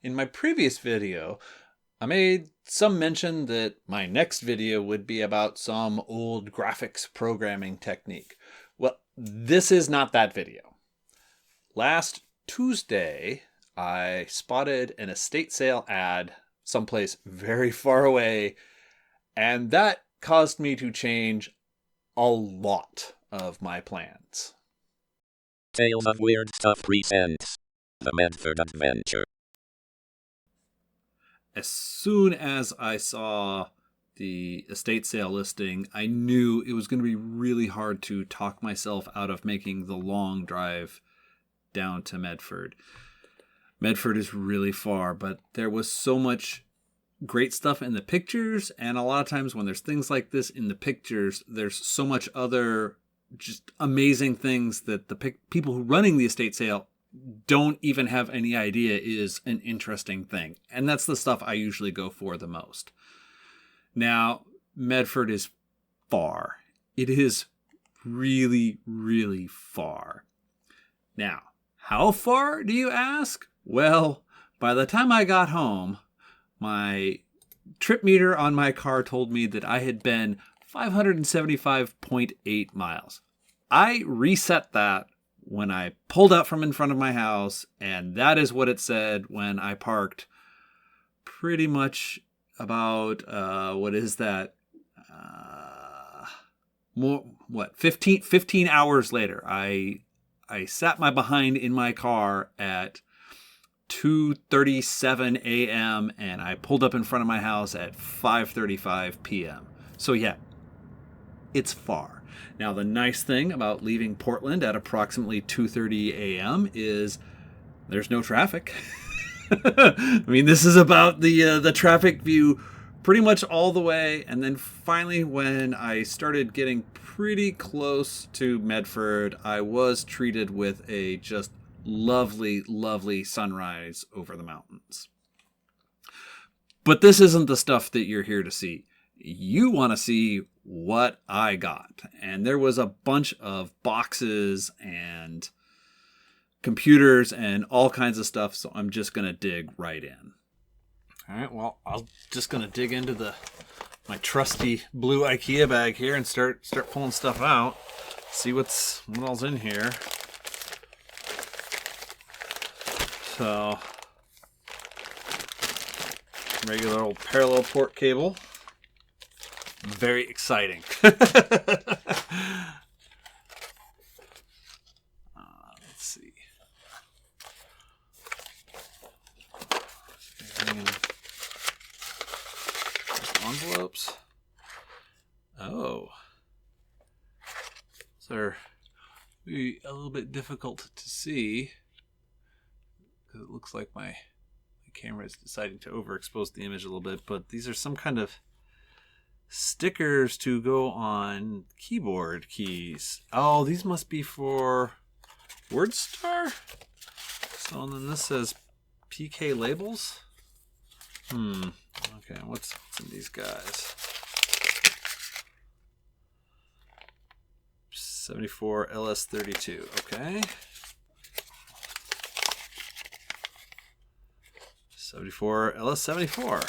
In my previous video, I made some mention that my next video would be about some old graphics programming technique. Well, this is not that video. Last Tuesday, I spotted an estate sale ad someplace very far away, and that caused me to change a lot of my plans. Tales of Weird Stuff presents The Medford Adventure. As soon as I saw the estate sale listing, I knew it was going to be really hard to talk myself out of making the long drive down to Medford. Medford is really far, but there was so much great stuff in the pictures, and a lot of times when there's things like this in the pictures, there's so much other just amazing things that the people who are running the estate sale don't even have any idea is an interesting thing. And that's the stuff I usually go for the most. Now, Medford is far. It is really, really far. Now, how far, do you ask? Well, by the time I got home, my trip meter on my car told me that I had been 575.8 miles. I reset that when I pulled out from in front of my house, and that is what it said when I parked pretty much about, what is that? 15 hours later. I sat my behind in my car at 2:37 a.m. and I pulled up in front of my house at 5:35 p.m. So yeah, it's far. Now the nice thing about leaving Portland at approximately 2:30 a.m. is there's no traffic. I mean, this is about the traffic view pretty much all the way, and then finally when I started getting pretty close to Medford, I was treated with a just lovely, lovely sunrise over the mountains. But this isn't the stuff that you're here to see. You want to see what I got. And there was a bunch of boxes and computers and all kinds of stuff, so I'm just going to dig right in. All right, well, I'm just going to dig into my trusty blue IKEA bag here and start pulling stuff out. See what all's in here. So, regular old parallel port cable. Very exciting. Let's see. Envelopes. Oh. These are maybe a little bit difficult to see, because it looks like my camera is deciding to overexpose the image a little bit, but these are some kind of stickers to go on keyboard keys. Oh, these must be for WordStar? So then this says PK labels? Okay, what's in these guys? 74 LS32, okay. 74 LS74.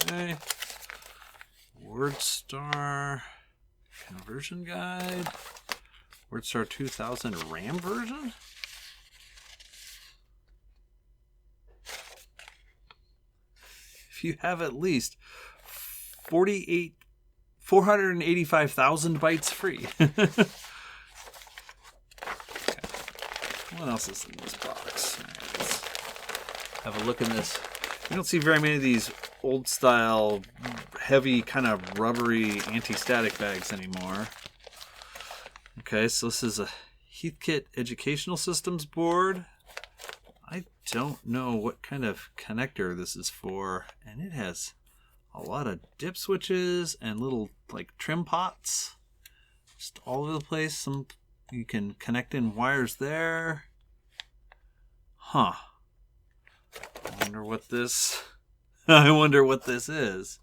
Okay. WordStar conversion guide. WordStar 2000 RAM version. If you have at least 485,000 bytes free. Okay. What else is in this box? All right, let's have a look in this. You don't see very many of these old style, heavy, kind of rubbery anti-static bags anymore. Okay, so this is a Heathkit educational systems board. I don't know what kind of connector this is for, and it has a lot of dip switches and little like trim pots just all over the place. Some you can connect in wires there. Huh. I wonder what this is.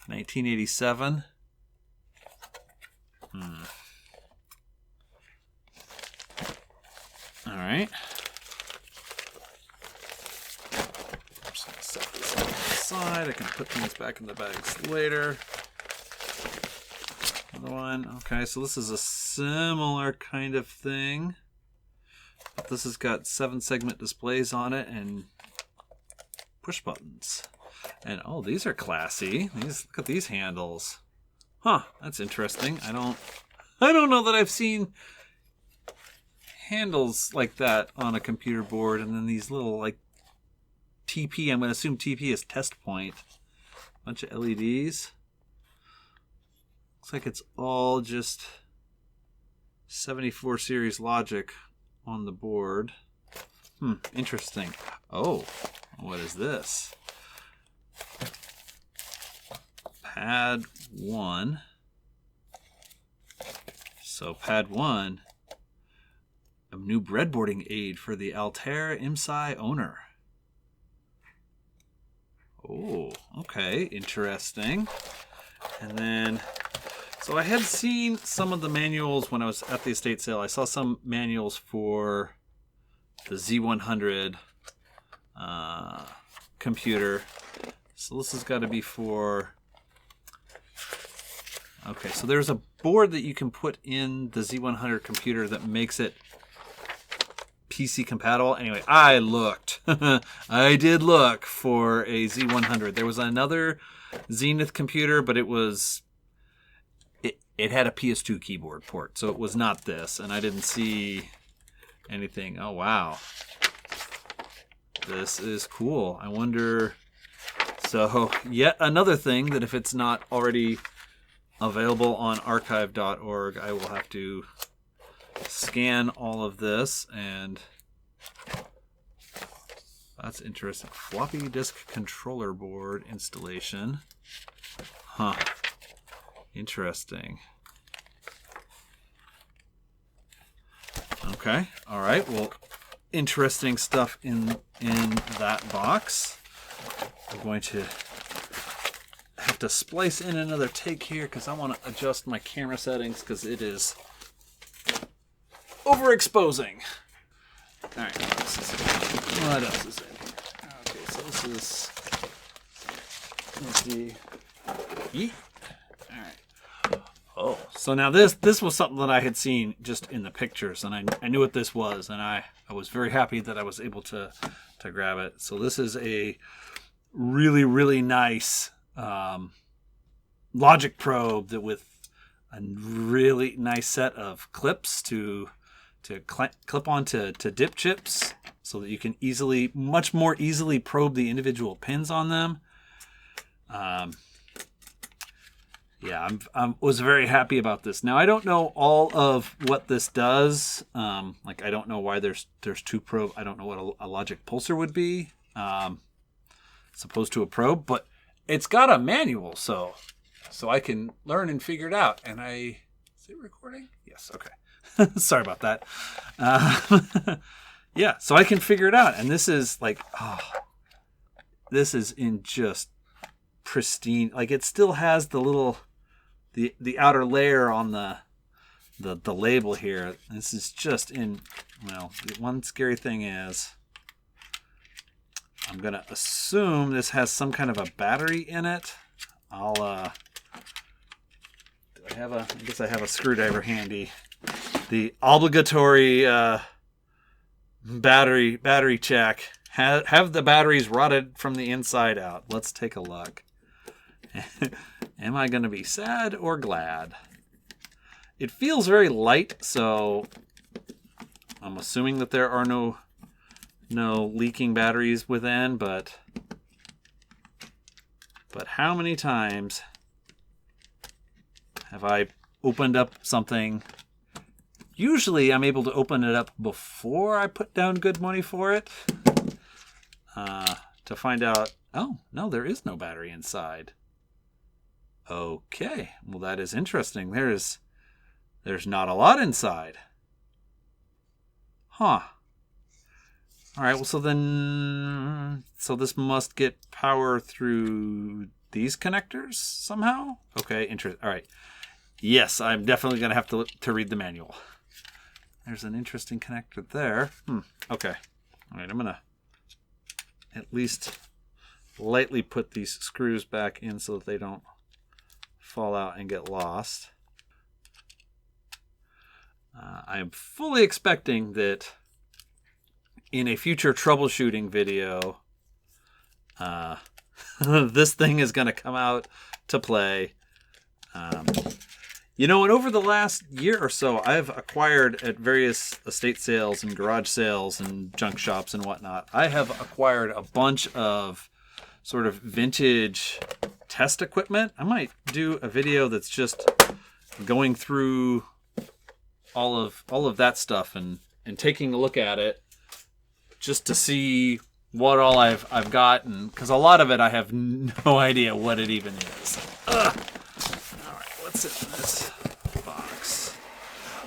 1987. All right. side. I can put things back in the bags later. Another one. Okay, so this is a similar kind of thing. But this has got 7-segment displays on it and push buttons. And oh, these are classy. Look at these handles. Huh, that's interesting. I don't know that I've seen handles like that on a computer board, and then these little like TP, I'm going to assume TP is test point. Bunch of LEDs. Looks like it's all just 74 series logic on the board. Interesting. Oh, what is this? Pad 1. So pad 1, a new breadboarding aid for the Altair IMSI owner. Oh, okay, interesting. And then, so I had seen some of the manuals when I was at the estate sale. I saw some manuals for the Z100 computer. So this has got to be for... Okay, so there's a board that you can put in the Z100 computer that makes it PC compatible. Anyway, I looked. I did look for a Z100. There was another Zenith computer, but it had a PS2 keyboard port, so it was not this, and I didn't see anything. Oh, wow. This is cool. I wonder... So, yet another thing that if it's not already available on archive.org, I will have to scan all of this, and that's interesting. Floppy disk controller board installation. Huh. Interesting. Okay. All right. Well, interesting stuff in that box. I'm going to have to splice in another take here because I want to adjust my camera settings because it is overexposing. All right. What else is in here? Okay, so this is... Let's see. Yeet. All right. Oh, so now this was something that I had seen just in the pictures, and I knew what this was, and I was very happy that I was able to grab it. So this is a really, really nice logic probe that with a really nice set of clips to clip onto dip chips so that you can much more easily probe the individual pins on them. Yeah, I was very happy about this. Now, I don't know all of what this does. Like, I don't know why there's two probe. I don't know what a logic pulsar would be, as opposed to a probe. But it's got a manual, so I can learn and figure it out. And is it recording? Yes. Okay. Sorry about that. Yeah, so I can figure it out. And this is like, this is in just pristine. Like, it still has the little... The outer layer on the label here. This is just in, well, the one scary thing is I'm going to assume this has some kind of a battery in it. I guess I have a screwdriver handy. The obligatory battery check. Have the batteries rotted from the inside out. Let's take a look. Am I going to be sad or glad? It feels very light, so I'm assuming that there are no leaking batteries within, but how many times have I opened up something? Usually I'm able to open it up before I put down good money for it, to find out, oh, no, there is no battery inside. Okay, well, that is interesting. There's not a lot inside. Huh. All right, well, so this must get power through these connectors somehow? Okay, interesting. All right. Yes, I'm definitely going to have to read the manual. There's an interesting connector there. Okay. All right, I'm going to at least lightly put these screws back in so that they don't fall out and get lost. I am fully expecting that in a future troubleshooting video, this thing is going to come out to play. And over the last year or so, I've acquired at various estate sales and garage sales and junk shops and whatnot, I have acquired a bunch of sort of vintage test equipment. I might do a video that's just going through all of that stuff and taking a look at it just to see what all I've gotten, because a lot of it I have no idea what it even is. Ugh. All right, what's in this box?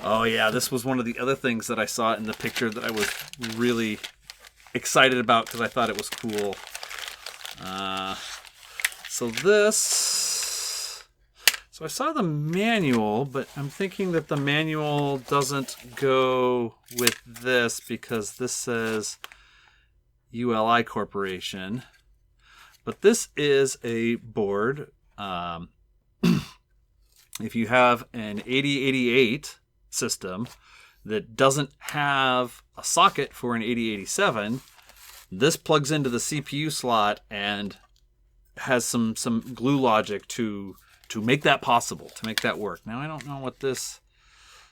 Oh yeah, this was one of the other things that I saw in the picture that I was really excited about because I thought it was cool. So I saw the manual, but I'm thinking that the manual doesn't go with this because this says ULI Corporation. But this is a board. If you have an 8088 system that doesn't have a socket for an 8087, this plugs into the CPU slot and has some glue logic to make that possible, to make that work. Now, I don't know what this...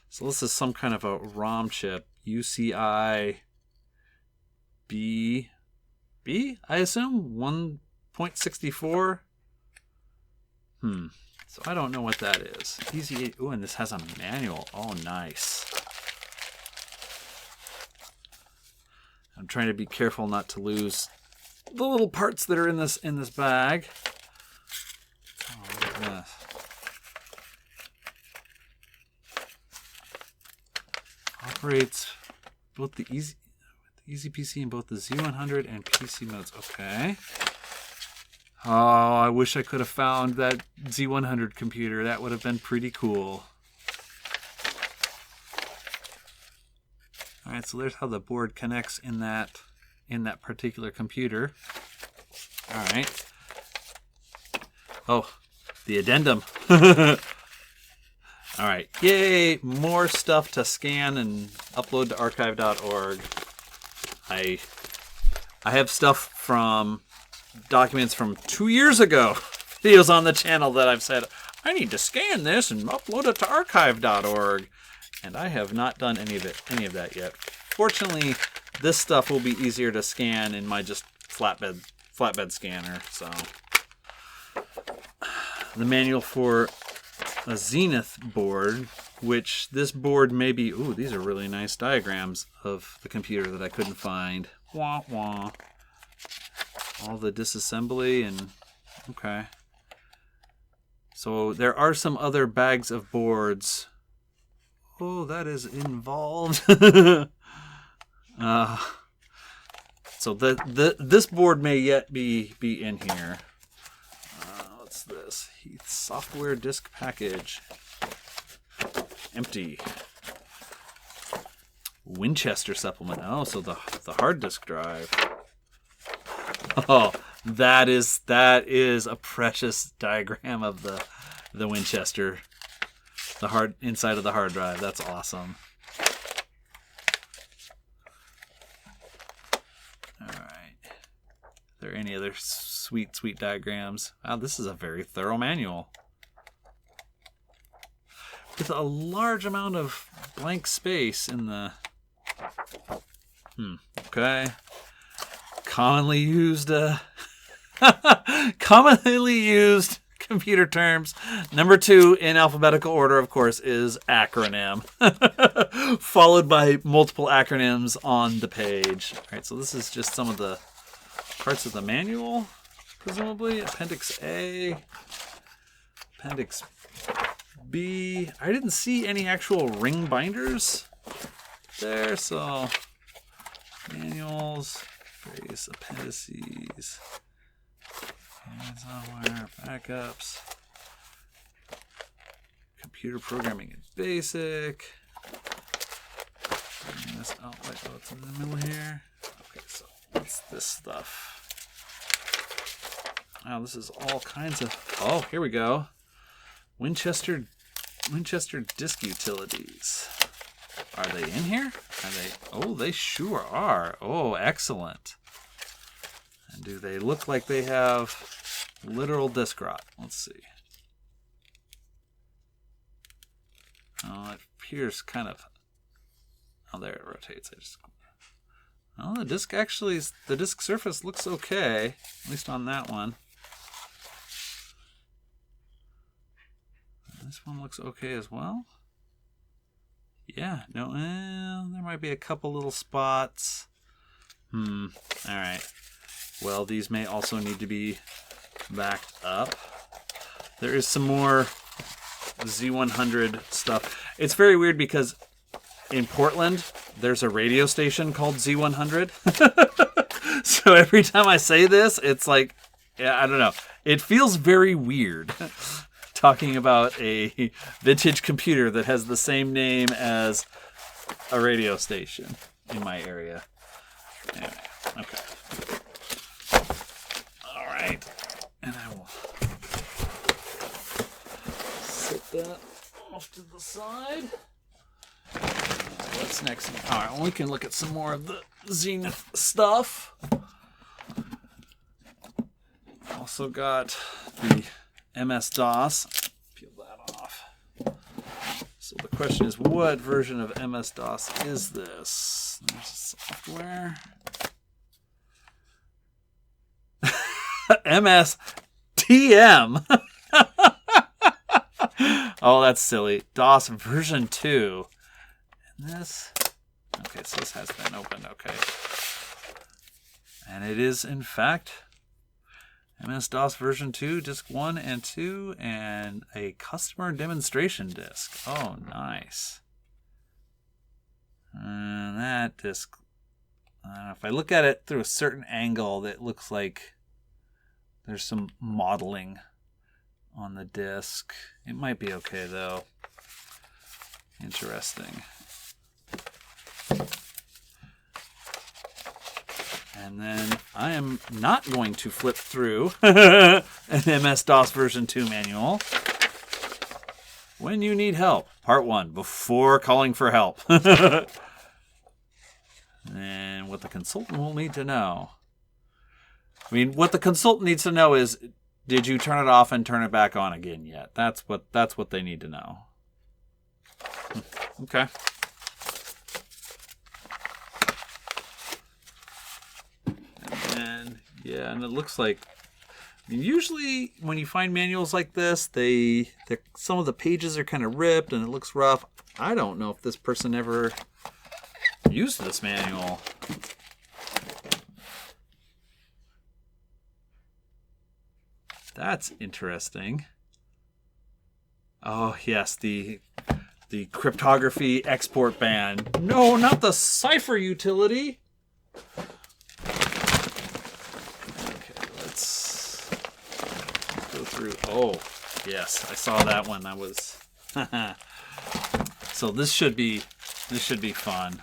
So this is some kind of a ROM chip. UCI B, I assume? 1.64? So I don't know what that is. Easy. Ooh, and this has a manual. Oh, nice. I'm trying to be careful not to lose the little parts that are in this bag. Oh, look at this. Operates both the Easy PC and both the Z100 and PC modes. Okay. Oh, I wish I could have found that Z100 computer. That would have been pretty cool. All right, so there's how the board connects in that particular computer. All right. Oh, the addendum. All right. Yay, more stuff to scan and upload to archive.org. I have stuff from documents from 2 years ago, videos on the channel that I've said, I need to scan this and upload it to archive.org. And I have not done any of that yet. Fortunately, this stuff will be easier to scan in my just flatbed scanner. So the manual for a Zenith board, which this board may be... Ooh, these are really nice diagrams of the computer that I couldn't find. Wah, wah. All the disassembly and... Okay. So there are some other bags of boards. Oh, that is involved. So this board may yet be in here. What's this? Heath software disk package. Empty. Winchester supplement. Oh, so the hard disk drive. Oh, that is a precious diagram of the Winchester. The hard inside of the hard drive. That's awesome. All right. Are there any other sweet diagrams? Wow, this is a very thorough manual. With a large amount of blank space in the... Okay. Commonly used computer terms. Number 2 in alphabetical order, of course, is acronym. Followed by multiple acronyms on the page. All right, so this is just some of the parts of the manual, presumably. Appendix A, Appendix B. I didn't see any actual ring binders there, so manuals, various appendices. Somewhere, backups, computer programming in BASIC. This, it's in the middle here. Okay, so what's this stuff? Wow, this is all kinds of... Oh, here we go. Winchester disk utilities. Are they in here? Are they? Oh, they sure are. Oh, excellent. And do they look like they have literal disk rot? Let's see. Oh, it appears kind of... Oh, there it rotates. Oh, the disk surface looks okay, at least on that one. This one looks okay as well. Yeah, no, there might be a couple little spots. All right. Well, these may also need to be backed up. There is some more Z100 stuff. It's very weird because in Portland, there's a radio station called Z100. So every time I say this, it's like, yeah, I don't know. It feels very weird talking about a vintage computer that has the same name as a radio station in my area. Anyway, okay. All right. And I will set that off to the side. What's next? All right, we can look at some more of the Zenith stuff. Also got the MS-DOS. Peel that off. So the question is, what version of MS-DOS is this? There's software. MS-TM. Oh, that's silly. DOS version 2. And this... Okay, so this has been opened. Okay. And it is, in fact... MS-DOS version 2, disk 1 and 2, and a customer demonstration disk. Oh, nice. And that disk, if I look at it through a certain angle, it looks like there's some modeling on the disk. It might be okay, though. Interesting. And then I am not going to flip through an MS-DOS version 2 manual. When you need help, part 1, before calling for help. And what the consultant will need to know. I mean, what the consultant needs to know is, did you turn it off and turn it back on again yet? That's what they need to know. Okay. And yeah, and it looks like, I mean, usually when you find manuals like this, some of the pages are kind of ripped and it looks rough. I don't know if this person ever used this manual. That's interesting. Oh yes, the cryptography export ban. No, not the cipher utility. Through. Oh, yes, I saw that one. That was so this should be fun.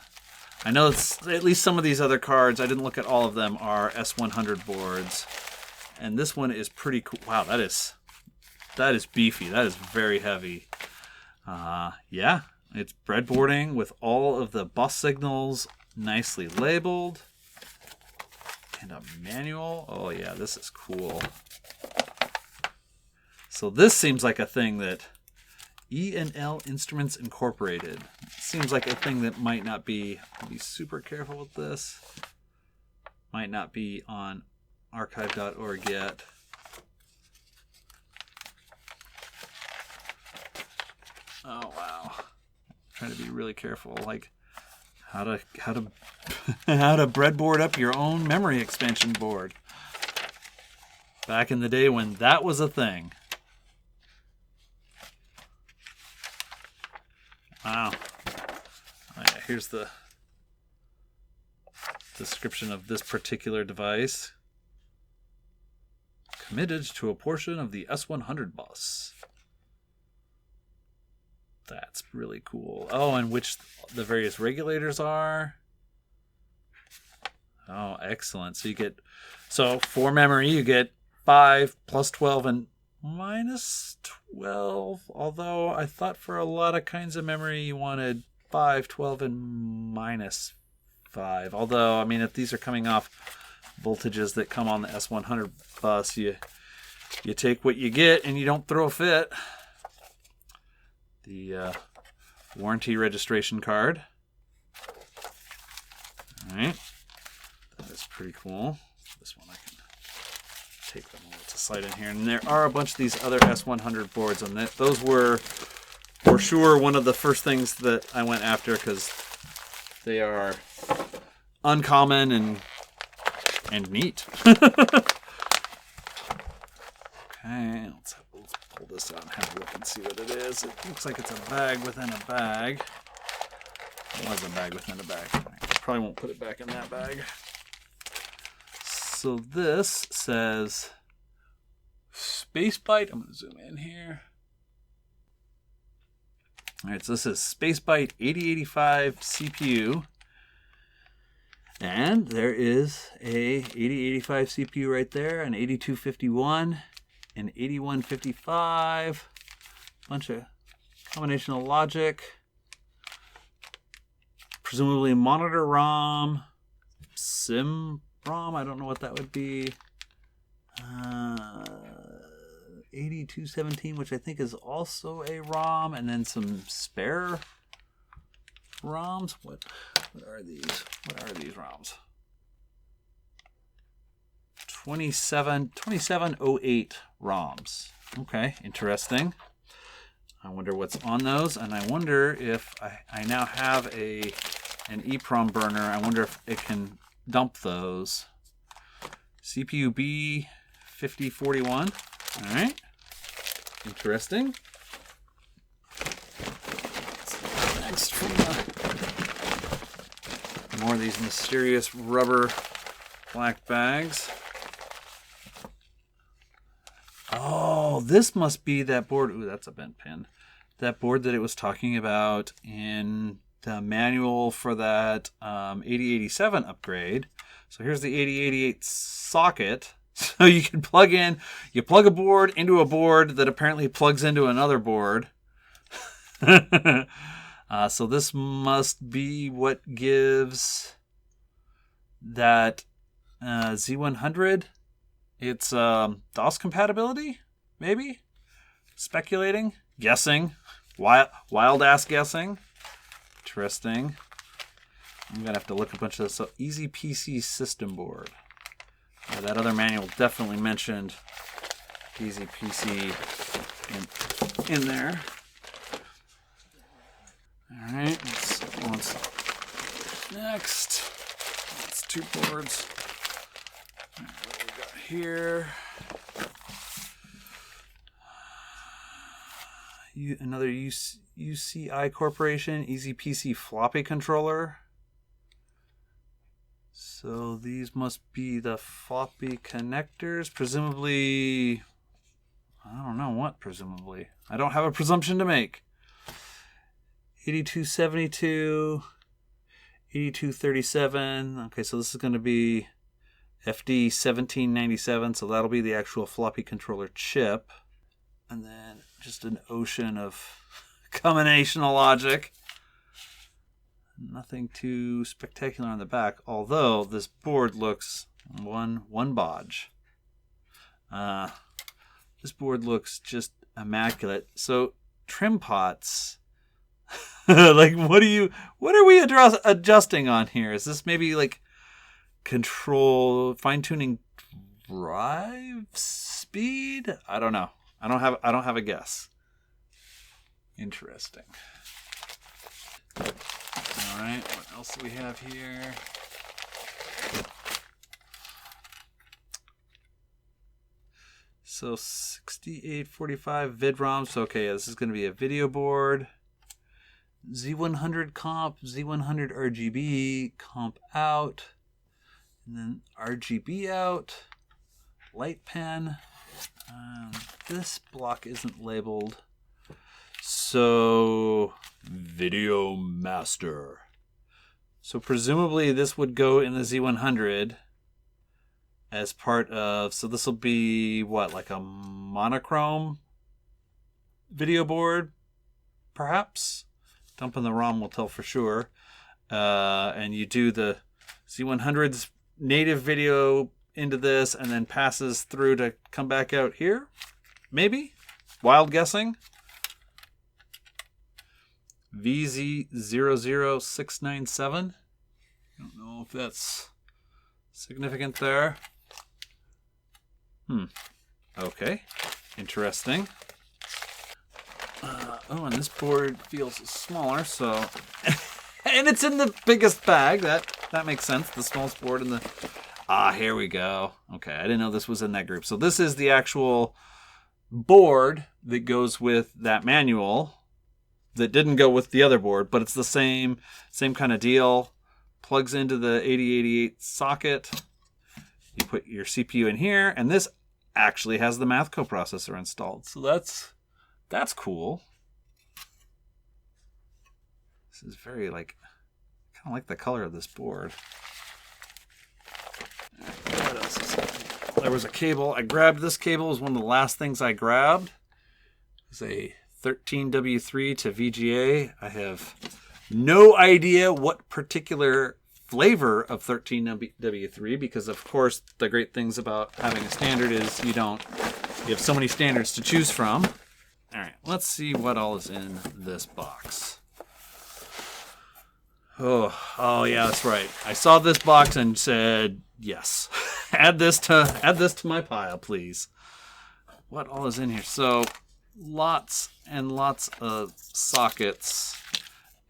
I know it's at least some of these other cards, I didn't look at all of them, are S100 boards. And this one is pretty cool. Wow, that is beefy. That is very heavy. Yeah, it's breadboarding with all of the bus signals nicely labeled. And a manual. Oh yeah, this is cool. So this seems like a thing that E&L Instruments Incorporated. Seems like a thing that might not be super careful with this. Might not be on archive.org yet. Oh wow. Trying to be really careful, like how to how to breadboard up your own memory expansion board. Back in the day when that was a thing. Wow. Oh, yeah, here's the description of this particular device. Committed to a portion of the S100 bus. That's really cool. Oh, and which the various regulators are. Oh, excellent. So for memory, you get 5 plus 12 and minus 12. Although I thought for a lot of kinds of memory you wanted 5, 12, and minus 5. Although, I mean, if these are coming off voltages that come on the S100 bus, you take what you get and you don't throw a fit. The warranty registration card. All right. That is pretty cool. This one I can take them all to slide in here. And there are a bunch of these other S100 boards on that. Those were for sure one of the first things that I went after because they are uncommon and neat. Okay, let's pull this out and have a look and see what it is. It looks like it's a bag within a bag. It was a bag within a bag. I probably won't put it back in that bag. So this says Space Byte. I'm going to zoom in here. All right, so this is Space Byte 8085 CPU. And there is a 8085 CPU right there, an 8251, an 8155, bunch of combination of logic, presumably monitor ROM, sim ROM, I don't know what that would be, 8217, which I think is also a ROM, and then some spare ROMs. What are these? What are these ROMs? 2708 ROMs. Okay, interesting. I wonder what's on those, and I wonder if I now have an EEPROM burner. I wonder if it can dump those. CPU B5041. All right, interesting. Next from more of these mysterious rubber black bags. Oh, this must be that board. Ooh, that's a bent pin. That board that it was talking about in the manual for that 8087 upgrade. So here's the 8088 socket. So you can plug a board into a board that apparently plugs into another board. So this must be what gives that Z100 its DOS compatibility, maybe? Speculating? Guessing? Wild ass guessing? Interesting. I'm going to have to look a bunch of this up. Easy PC system board. That other manual definitely mentioned Easy PC in there. All right, what's next? That's 2 boards. All right, what do we got here? Another UCI Corporation Easy PC floppy controller. So these must be the floppy connectors, presumably. I don't know what, presumably. I don't have a presumption to make. 8272, 8237. Okay, so this is going to be FD1797, so that'll be the actual floppy controller chip. And then just an ocean of combinational logic. Nothing too spectacular on the back, although this board looks one bodge. This board looks just immaculate. So trim pots. Like, what are we adjusting on here? Is this maybe like control, fine-tuning drive speed? I don't know. I don't have a guess. Interesting. All right, what else do we have here? So 6845 vid-ROMs. Okay, this is going to be a video board. Z100 comp, Z100 RGB, comp out, and then RGB out, light pen. This block isn't labeled. So, Video Master. So presumably this would go in the Z100. as part of, so this will be what, like a monochrome video board, perhaps? Dumping the ROM will tell for sure. And you do the Z100's native video into this and then passes through to come back out here? Maybe? Wild guessing? VZ00697. I don't know if that's significant there. Okay. Interesting. Oh, and this board feels smaller, so... and it's in the biggest bag. That makes sense. The smallest board in the... here we go. Okay, I didn't know this was in that group. So this is the actual board that goes with that manual that didn't go with the other board, but it's the same kind of deal. Plugs into the 8088 socket. You put your CPU in here, and this actually has the math coprocessor installed. So that's cool. This is very kind of like the color of this board. What else is there? There was a cable. I grabbed this cable. It was one of the last things I grabbed. It's a 13W3 to VGA. I have no idea what particular flavor of 13W3, because of course the great things about having a standard is you have so many standards to choose from. All right, let's see what all is in this box. Oh yeah, that's right. I saw this box and said yes. add this to my pile, please. What all is in here? So lots and lots of sockets,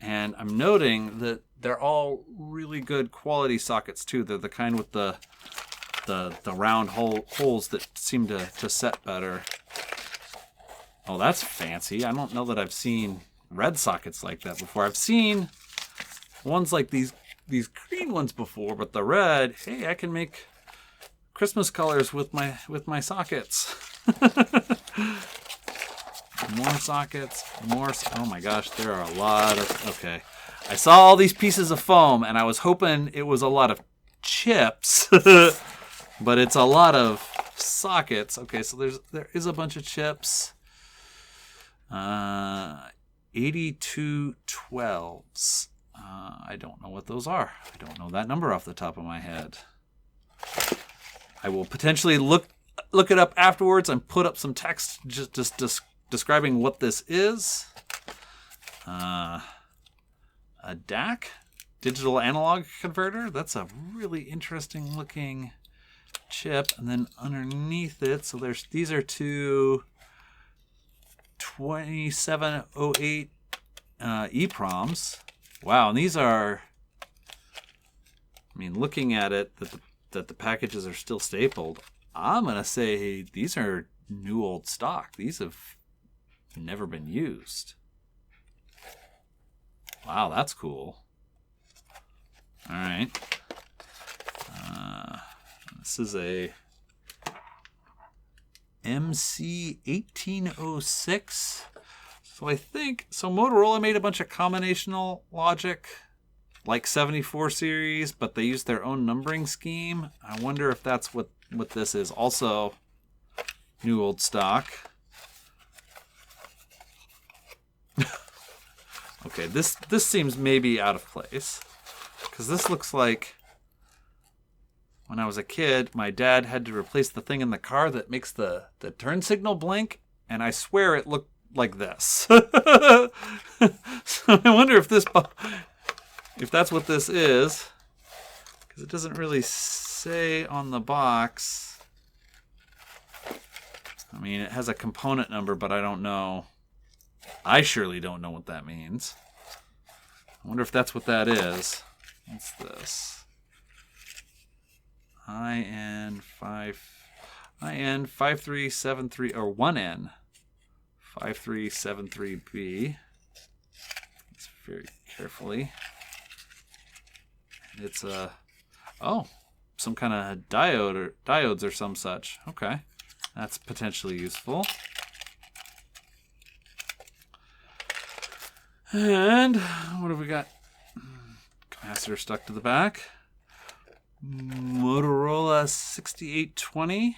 and I'm noting that they're all really good quality sockets too. They're the kind with the round holes that seem to set better. Oh, that's fancy. I don't know that I've seen red sockets like that before. I've seen ones like these green ones before, but the red, hey, I can make Christmas colors with my sockets. More sockets, oh my gosh, there are a lot of, okay. I saw all these pieces of foam and I was hoping it was a lot of chips, but it's a lot of sockets. Okay, so there is a bunch of chips. 8212s. I don't know what those are. I don't know that number off the top of my head. I will potentially look it up afterwards and put up some text just describing what this is. A DAC, digital analog converter. That's a really interesting looking chip. And then underneath it, so these are two 2708 EPROMs. Wow, and these are, I mean, looking at it, that the packages are still stapled, I'm going to say these are new old stock. These have never been used. Wow, that's cool. All right. This is a MC1806. So Motorola made a bunch of combinational logic like 74 series, but they used their own numbering scheme. I wonder if that's what this is. Also, new old stock. Okay, this seems maybe out of place, because this looks like when I was a kid, my dad had to replace the thing in the car that makes the turn signal blink, and I swear it looked like this. So I wonder if that's what this is, because it doesn't really say on the box. I mean, it has a component number, but I don't know. I surely don't know what that means. I wonder if that's what that is. What's this? IN5373, or 1N 5373B. It's very carefully. And it's some kind of diodes or some such. Okay, that's potentially useful. And what have we got? Capacitor stuck to the back. Motorola 6820.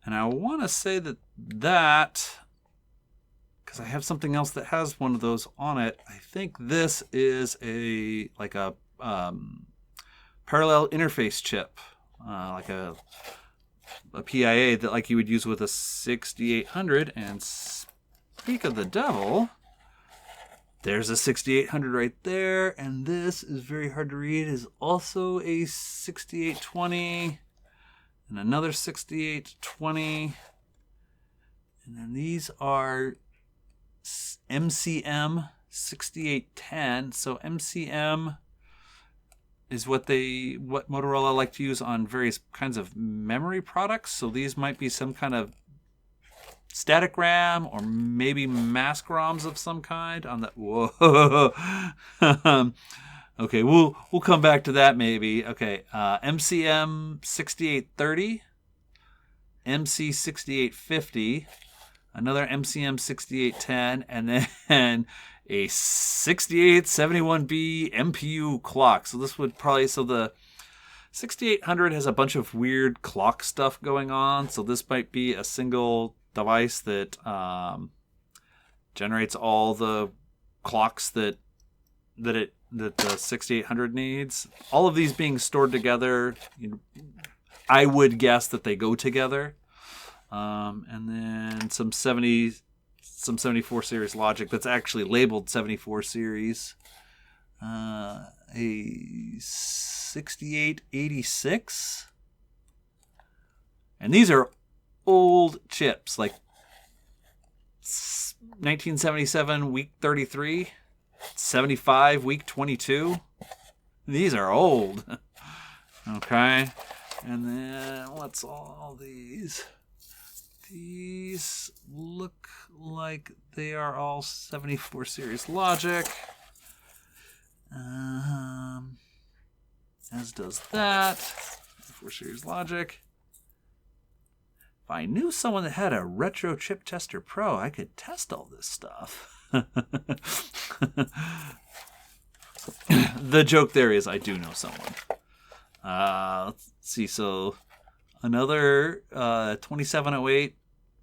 And I want to say that, because I have something else that has one of those on it, I think this is a parallel interface chip, like a PIA that like you would use with a 6800. And speak of the devil, there's a 6800 right there, and this is very hard to read, is also a 6820, and another 6820, and then these are MCM 6810. So MCM is what Motorola like to use on various kinds of memory products. So these might be some kind of static RAM or maybe mask ROMs of some kind on that. Whoa. Okay, we'll come back to that maybe. Okay, MCM 6830, MC 6850, another MCM 6810, and then a 6871B MPU clock. So this would probably, so the 6800 has a bunch of weird clock stuff going on. So this might be a single device that generates all the clocks that the 6800 needs. All of these being stored together, I would guess that they go together. And then some 74 series logic that's actually labeled 74 series. A 6886. And these are old chips, like 1977 week 33, 75 week 22. These are old. Okay. And then what's all these? These look like they are all 74 series logic. As does that. 74 series logic. If I knew someone that had a Retro Chip Tester Pro, I could test all this stuff. The joke there is I do know someone. Let's see. So another 2708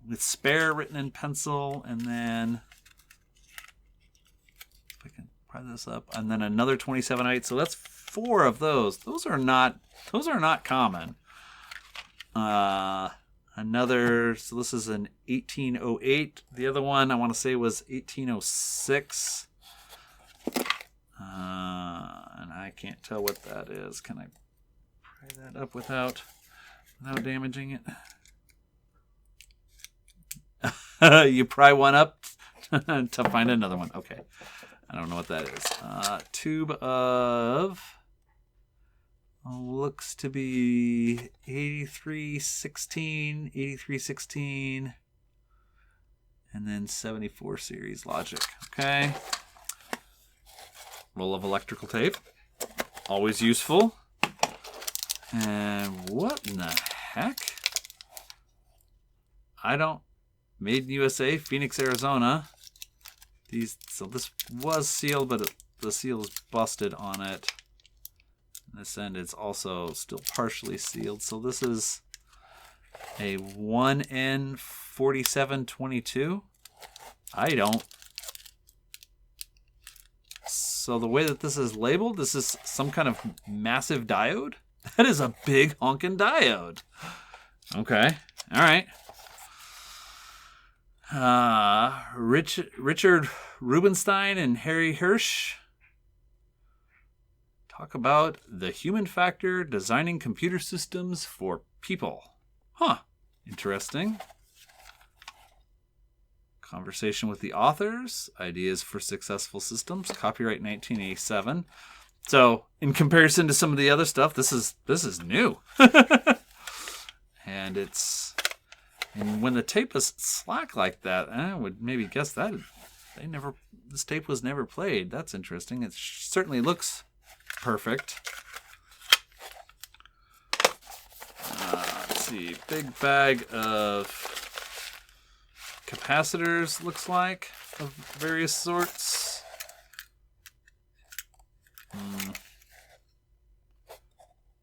with spare written in pencil, and then if I can pry this up, and then another 2708. So that's 4 of those. Those are not common. Another, so this is an 1808. The other one I want to say was 1806. And I can't tell what that is. Can I pry that up without damaging it? You pry one up to find another one. Okay. I don't know what that is. Tube of, looks to be 8316, and then 74 series logic. Okay. Roll of electrical tape. Always useful. And what in the heck? Made in USA, Phoenix, Arizona. So this was sealed, but the seal is busted on it. This end it's also still partially sealed. So this is a 1N4722. So the way that this is labeled, this is some kind of massive diode. That is a big honkin' diode. Okay. All right. Richard Rubenstein and Harry Hirsch talk about the human factor designing computer systems for people. Huh. Interesting. Conversation with the authors, ideas for successful systems, copyright 1987. So, in comparison to some of the other stuff, this is new. And when the tape is slack like that, I would maybe guess that this tape was never played. That's interesting. It certainly looks perfect. Let's see, big bag of capacitors, looks like, of various sorts.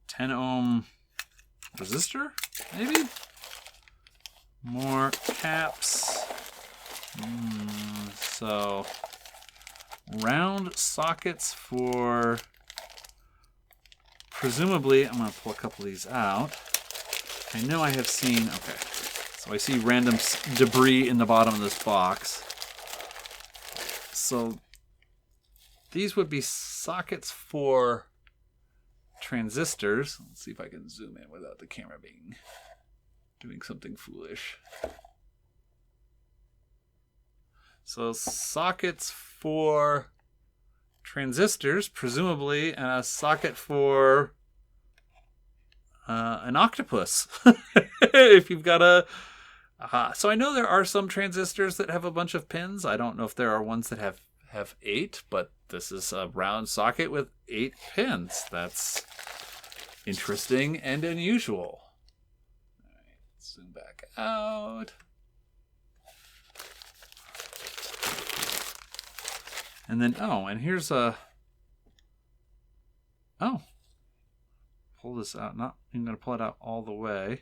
10 ohm resistor, maybe? More caps. So, round sockets for, presumably, I'm going to pull a couple of these out. I know I have seen, okay, so I see random debris in the bottom of this box. So, these would be sockets for transistors. Let's see if I can zoom in without the camera doing something foolish. So sockets for transistors, presumably, and a socket for an octopus. If you've got a... so I know there are some transistors that have a bunch of pins. I don't know if there are ones that have 8, but this is a round socket with 8 pins. That's interesting and unusual. All right, zoom back out. And then, and here's a... pull this out. Not even going to pull it out all the way.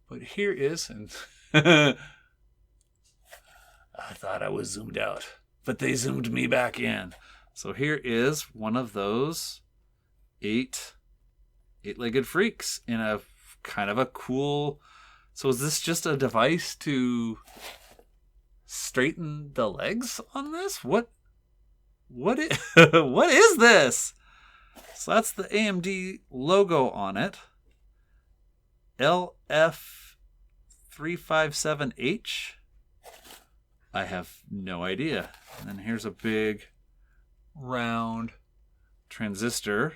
But here is... and I thought I was zoomed out, but they zoomed me back in. So here is one of those 8-legged freaks in a kind of a cool... So is this just a device to straighten the legs on this? What is this? So that's the AMD logo on it. LF357H. I have no idea. And then here's a big round transistor.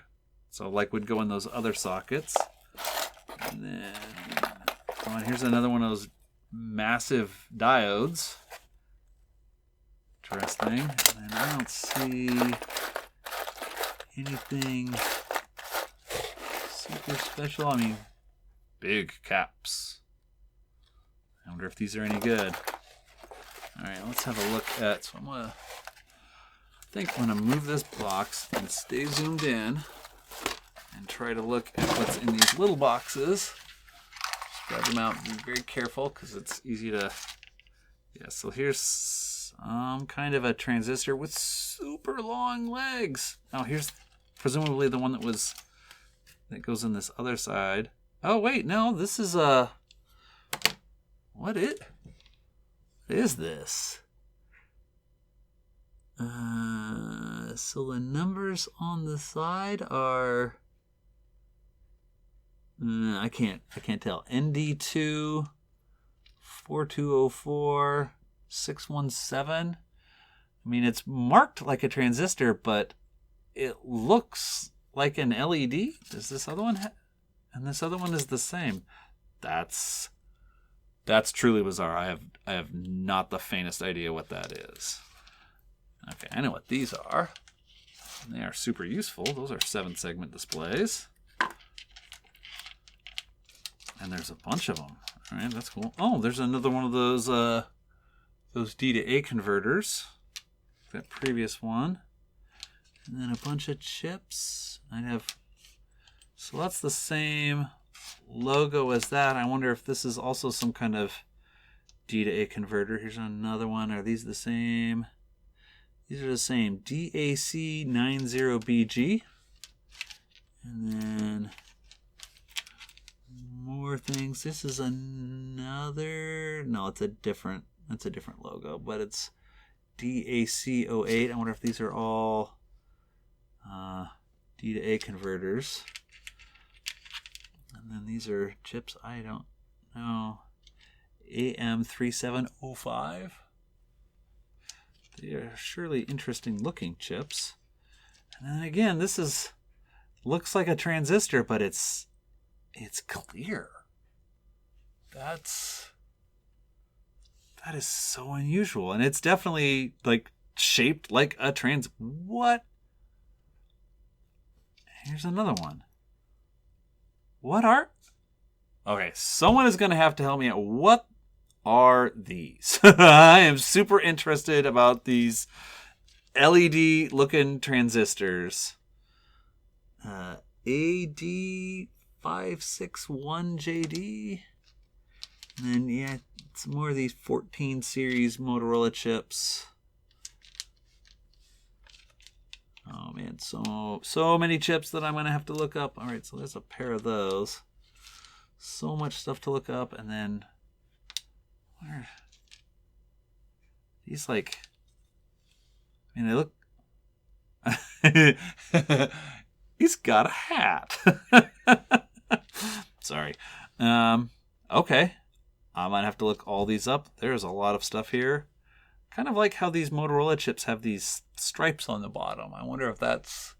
So like would go in those other sockets. And then here's another one of those massive diodes. Interesting. And I don't see anything super special. I mean, big caps. I wonder if these are any good. All right, let's have a look at... So I'm going to move this box and stay zoomed in and try to look at what's in these little boxes. Just grab them out and be very careful because it's easy to... Yeah, so here's kind of a transistor with super long legs. Now here's presumably the one that goes in this other side. Oh wait, no, this is a... What is this? So the numbers on the side are... I can't tell. ND2 4204 617. I mean, it's marked like a transistor, but it looks like an LED. Does this other one and this other one is the same. That's truly bizarre. I have not the faintest idea what that is. Okay, I know what these are. They are super useful. Those are 7-segment displays. And there's a bunch of them. All right, that's cool. Oh, there's another one of those D to A converters. That previous one. And then a bunch of chips. So that's the same logo as that. I wonder if this is also some kind of D to A converter. Here's another one. Are these the same? These are the same. DAC90BG. And then more things. This is another... No, it's a different logo, but it's DAC08. I wonder if these are all D to A converters. And then these are chips. I don't know. AM3705. They are surely interesting looking chips. And then again, this looks like a transistor, but it's clear. That is so unusual, and it's definitely like shaped like a What? Here's another one. Okay, someone is going to have to help me out. What are these? I am super interested about these LED looking transistors. AD 561JD. And then, yeah, some more of these 14 series Motorola chips. Oh, man, so many chips that I'm going to have to look up. All right, so there's a pair of those. So much stuff to look up. And then, where? These, like, I mean, they look... He's got a hat. Sorry. Okay. I might have to look all these up. There's a lot of stuff here. Kind of like how these Motorola chips have these stripes on the bottom. I wonder if that's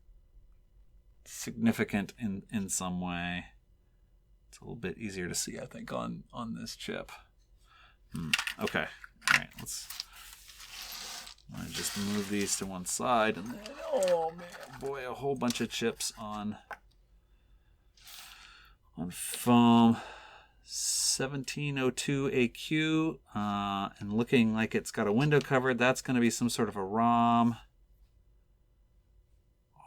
significant in some way. It's a little bit easier to see, I think, on this chip. Okay. All right. I'm going to just move these to one side. And then, oh, man, boy, a whole bunch of chips on foam. 1702AQ. And looking like it's got a window cover. That's going to be some sort of a ROM.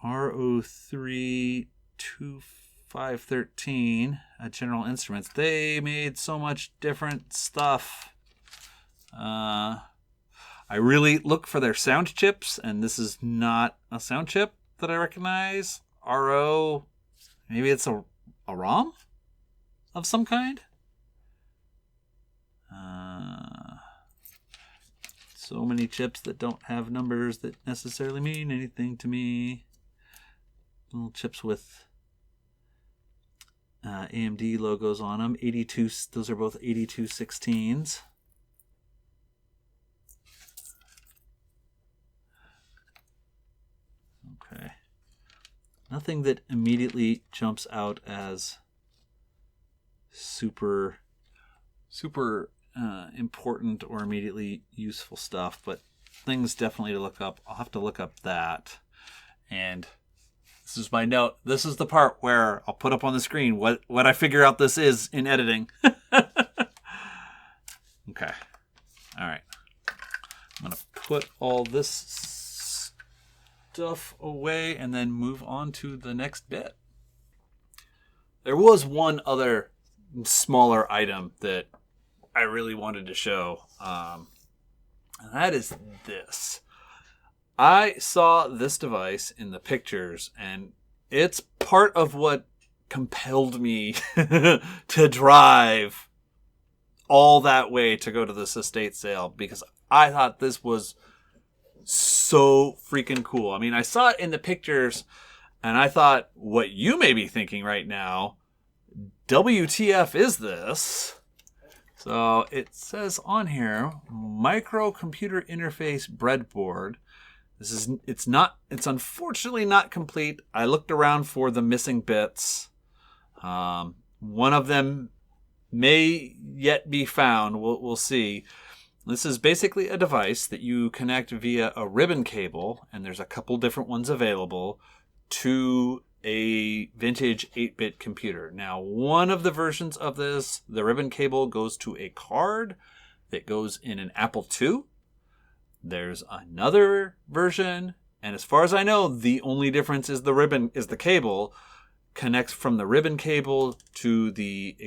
RO32513 at General Instruments. They made so much different stuff. I really look for their sound chips, and this is not a sound chip that I recognize. RO, maybe it's a ROM of some kind. So many chips that don't have numbers that necessarily mean anything to me. Little chips with AMD logos on them. 82. Those are both 8216s. Okay. Nothing that immediately jumps out as super important or immediately useful stuff, but things definitely to look up. I'll have to look up that. And this is my note. This is the part where I'll put up on the screen what I figure out this is in editing. Okay. All right. I'm going to put all this stuff away and then move on to the next bit. There was one other smaller item that I really wanted to show. And that is this. I saw this device in the pictures, and it's part of what compelled me to drive all that way to go to this estate sale, because I thought this was so freaking cool. I mean, I saw it in the pictures, and I thought, what you may be thinking right now, WTF is this? So it says on here, microcomputer interface breadboard. It's unfortunately not complete. I looked around for the missing bits. One of them may yet be found. We'll see. This is basically a device that you connect via a ribbon cable, and there's a couple different ones available, to a vintage 8-bit computer. Now, one of the versions of this, the ribbon cable goes to a card that goes in an Apple II. There's another version, and as far as I know, the only difference is the cable connects from the ribbon cable to the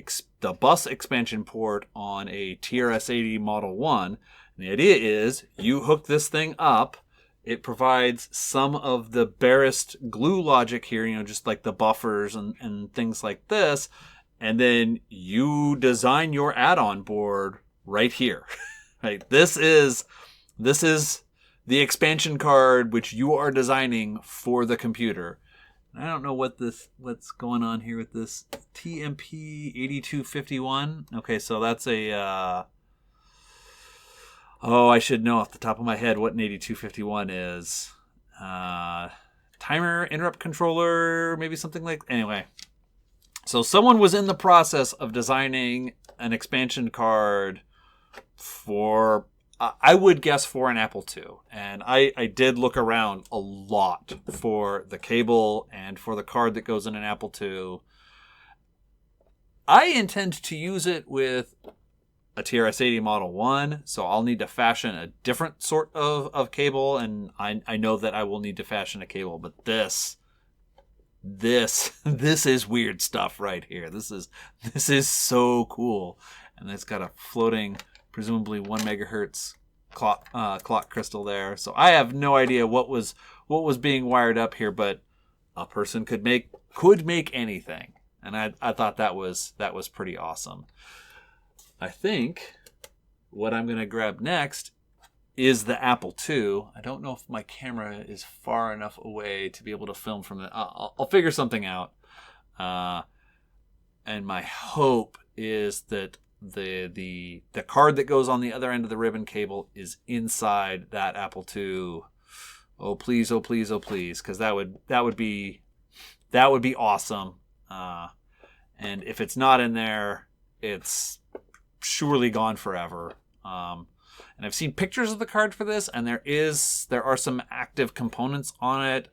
bus expansion port on a TRS-80 Model 1. And the idea is you hook this thing up. It provides some of the barest glue logic here, just like the buffers and things like this. And then you design your add-on board right here. Right? This is the expansion card which you are designing for the computer. I don't know what's going on here with this TMP 8251. Okay, so that's a I should know off the top of my head what an 8251 is. Timer, interrupt controller, maybe something like... Anyway. So someone was in the process of designing an expansion card for... I would guess for an Apple II. And I did look around a lot for the cable and for the card that goes in an Apple II. I intend to use it with a TRS-80 Model 1, so I'll need to fashion a different sort of cable, and I know that I will need to fashion a cable, but this this is weird stuff right here. This is so cool. And it's got a floating, presumably 1 megahertz clock crystal there. So I have no idea what was being wired up here, but a person could make anything. And I thought that was pretty awesome. I think what I'm going to grab next is the Apple II. I don't know if my camera is far enough away to be able to film from it. I'll figure something out. And my hope is that the card that goes on the other end of the ribbon cable is inside that Apple II. Oh please, oh please, oh please, because that would be awesome. And if it's not in there, it's surely gone forever. And I've seen pictures of the card for this, and there are some active components on it,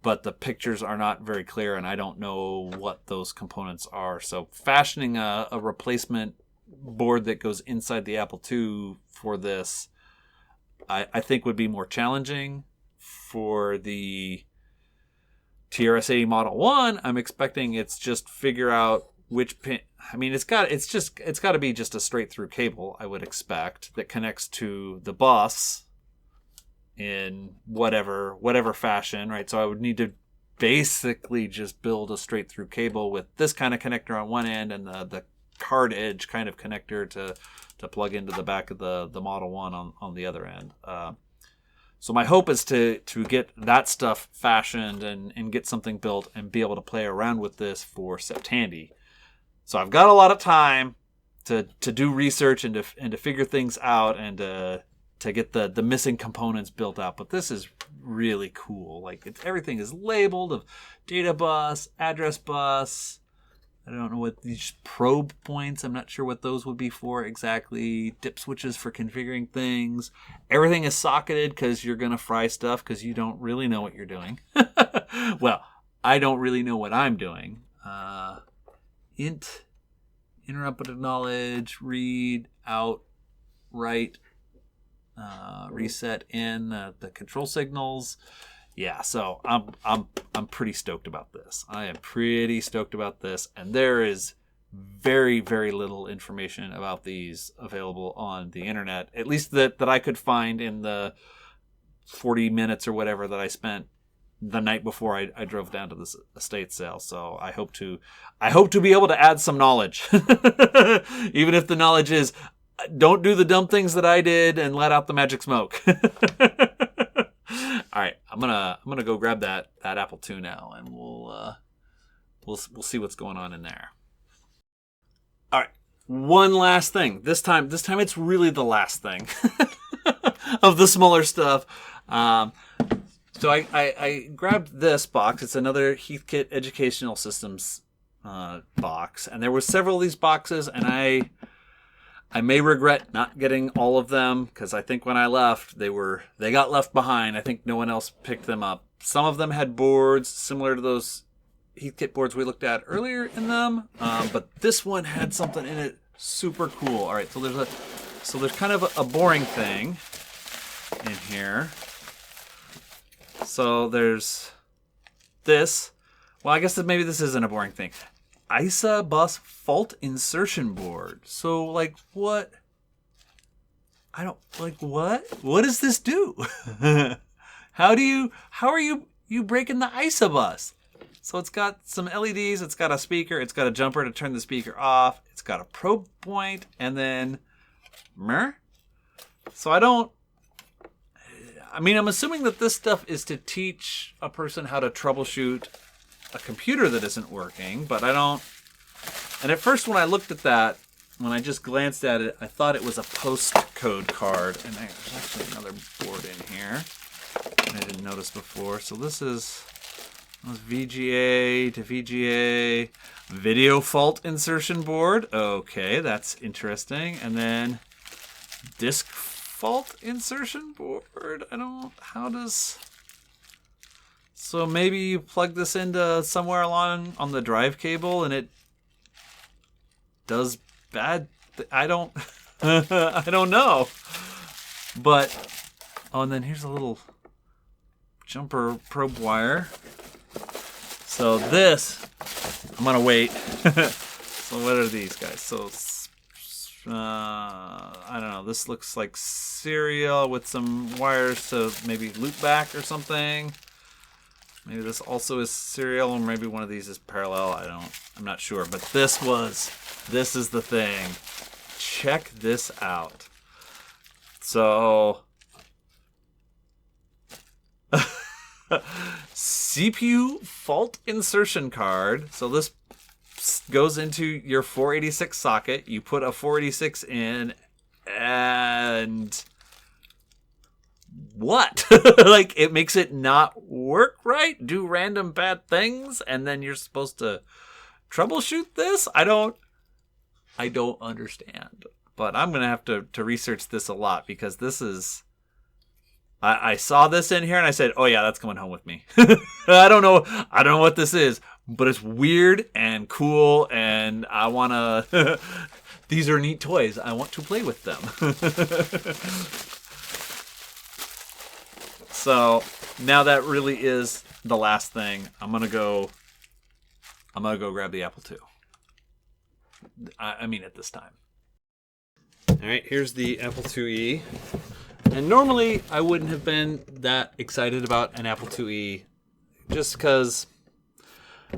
but the pictures are not very clear, and I don't know what those components are. So fashioning a replacement board that goes inside the Apple II for this, I think would be more challenging. For the TRS-80 Model 1, I'm expecting it's just figure out which pin. I mean, it's got to be just a straight through cable, I would expect, that connects to the bus in whatever fashion, right? So I would need to basically just build a straight through cable with this kind of connector on one end and the card edge kind of connector to plug into the back of the Model 1 on the other end. So my hope is to get that stuff fashioned and get something built and be able to play around with this for Septandy. So I've got a lot of time to do research and to figure things out and to get the missing components built out. But this is really cool. Like everything is labeled of data bus, address bus. I don't know what these probe points, I'm not sure what those would be for exactly. Dip switches for configuring things. Everything is socketed because you're going to fry stuff because you don't really know what you're doing. Well, I don't really know what I'm doing. Int, interrupted knowledge, read, out, write, reset in the control signals. Yeah, so I'm pretty stoked about this. I am pretty stoked about this, and there is very, very little information about these available on the internet, at least that I could find in the 40 minutes or whatever that I spent the night before I drove down to this estate sale. So I hope to be able to add some knowledge, even if the knowledge is don't do the dumb things that I did and let out the magic smoke. All right, I'm gonna go grab that Apple II now, and we'll see what's going on in there. All right, one last thing. This time it's really the last thing of the smaller stuff. So I grabbed this box. It's another Heathkit Educational Systems box, and there were several of these boxes, and I may regret not getting all of them because I think when I left, they got left behind. I think no one else picked them up. Some of them had boards similar to those Heathkit boards we looked at earlier in them, but this one had something in it super cool. All right, so there's kind of a boring thing in here. So there's this. Well, I guess that maybe this isn't a boring thing. ISA bus fault insertion board. So like what? What does this do? How are you breaking the ISA bus? So it's got some LEDs, it's got a speaker, it's got a jumper to turn the speaker off, it's got a probe point, and then So I'm assuming that this stuff is to teach a person how to troubleshoot a computer that isn't working, but I don't. And at first when I looked at that, when I just glanced at it, I thought it was a postcode card. And there's actually another board in here I didn't notice before. So this is VGA to VGA video fault insertion board. Okay, that's interesting. And then disk fault insertion board. So maybe you plug this into somewhere along on the drive cable and it does bad. I don't know. But and then here's a little jumper probe wire. So this, I'm gonna wait. So what are these guys? So I don't know. This looks like serial with some wires to maybe loop back or something. Maybe this also is serial, or maybe one of these is parallel. I'm not sure. But this is the thing. Check this out. So CPU fault insertion card. So this goes into your 486 socket. You put a 486 in, and what? Like, it makes it not work right, do random bad things, and then you're supposed to troubleshoot this? I don't understand. But I'm gonna have to research this a lot, because this is, I saw this in here and I said, oh yeah, that's coming home with me. I don't know what this is, but it's weird and cool, and I wanna these are neat toys. I want to play with them. So now that really is the last thing. I'm gonna go grab the Apple II. I mean, at this time. All right, here's the Apple IIe. And normally I wouldn't have been that excited about an Apple IIe, just because